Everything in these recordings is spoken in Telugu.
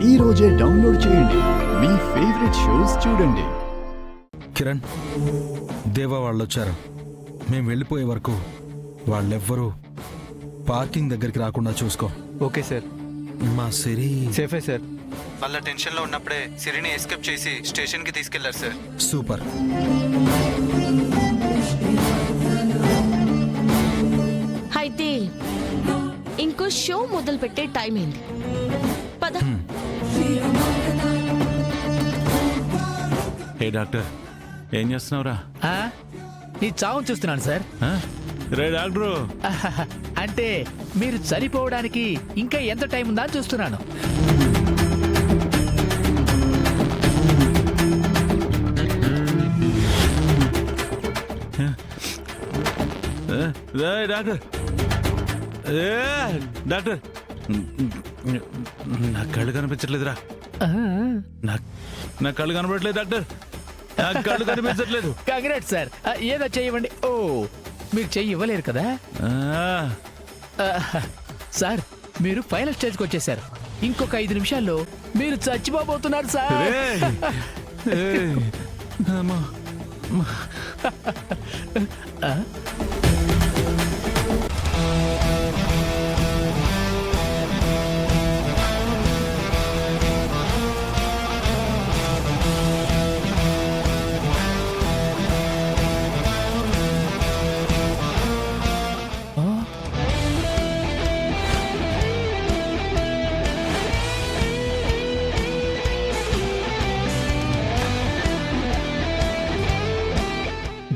ఈ రోజే డౌన్లోడ్ చేయండి, మీ ఫేవరెట్ షోస్ చూడండి. కిరణ్, దేవా వాళ్ళు వచ్చారు. మేము వెళ్ళిపోయే వరకు వాళ్ళెవ్వరూ పార్కింగ్ దగ్గరికి రాకుండా చూసుకో. Okay sir. మా సిరి సేఫే సార్. వాళ్ళ టెన్షన్లో ఉన్నప్పుడే సిరిని ఎస్కేప్ చేసి స్టేషన్కి తీసుకెళ్లారు సార్. సూపర్. అయితే ఇంకో షో మొదలు పెట్టే టైం అయింది. పద. ఏ డాక్టర్, ఏం చేస్తున్నావురా? నీ చావును చూస్తున్నాను సార్. రే డాక్టరు, అంటే మీరు చనిపోవడానికి ఇంకా ఎంత టైం ఉందా అని చూస్తున్నాను. డాక్టర్, డాక్టర్, నా కళ్ళు కనిపించట్లేదురా. నా కళ్ళు కనబడట్లేదు డాక్టర్, నా కళ్ళు కనిపించట్లేదు. Congrats sir. ఏదో చెయ్యండి. ఓ, మీరు చెయ్యి ఇవ్వలేరు కదా సార్. మీరు ఫైనల్ స్టేజ్కి వచ్చేసారు. ఇంకొక 5 నిమిషాల్లో మీరు చచ్చిపోబోతున్నారు సార్.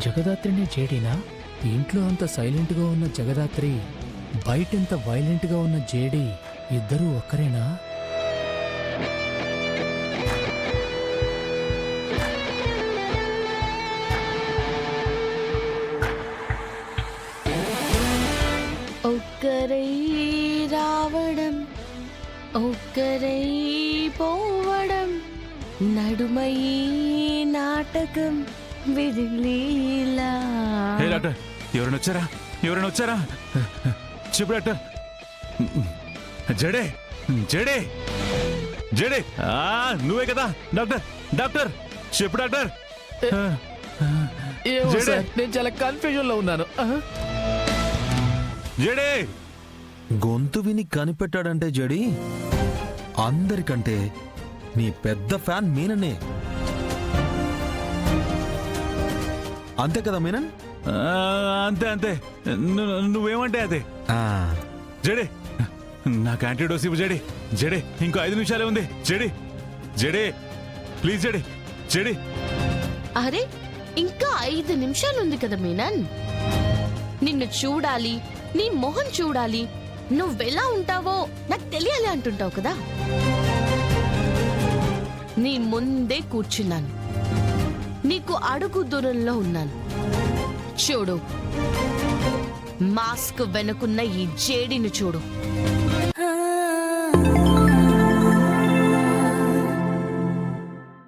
జగదాత్రినే జేడీనా? ఇంట్లో అంత సైలెంట్గా ఉన్న జగదాత్రి, బయటెంత వైలెంట్గా ఉన్న జేడీ, ఇద్దరూ ఒక్కరేనా? ఒక్కరై రావడం, ఒక్కరై పోవడం, నడుమై నాటకం విధిలీలా. ఏ డాక్టర్, ఎవరైనా వచ్చారా? ఎవరైనా వచ్చారా? చెప్పు డాక్టర్. జడే, జడే, జడే, నువ్వే కదా డాక్టర్? డాక్టర్ చెప్పు డాక్టర్. నేను చాలా కన్ఫ్యూజన్ లో ఉన్నాను. జడే, గొంతు విని కనిపెట్టాడంటే జడి, అందరికంటే నీ పెద్ద ఫ్యాన్ మీననే. అంతే కదా మీనన్? అంతే అంతే, నువ్వేమంటే అదే. జడే, నాకు యాంటీడోస్ ఇవ్వు జడే. జడే, ఇంకో 5 నిమిషాలే ఉంది. జడే, జడే, ప్లీజ్ జడే, జడే. అరే, ఇంకా 5 నిమిషాలుంది కదా మీనన్. నిన్ను చూడాలి, నీ మొహం చూడాలి, నువ్వెలా ఉంటావో నాకు తెలియాలి అంటుంటావు కదా. నీ ముందే కూర్చున్నాను, నీకు అడుగు దూరంలో ఉన్నాను. చూడు, మాస్క్ వెనుకున్న ఈ జేడీని చూడు.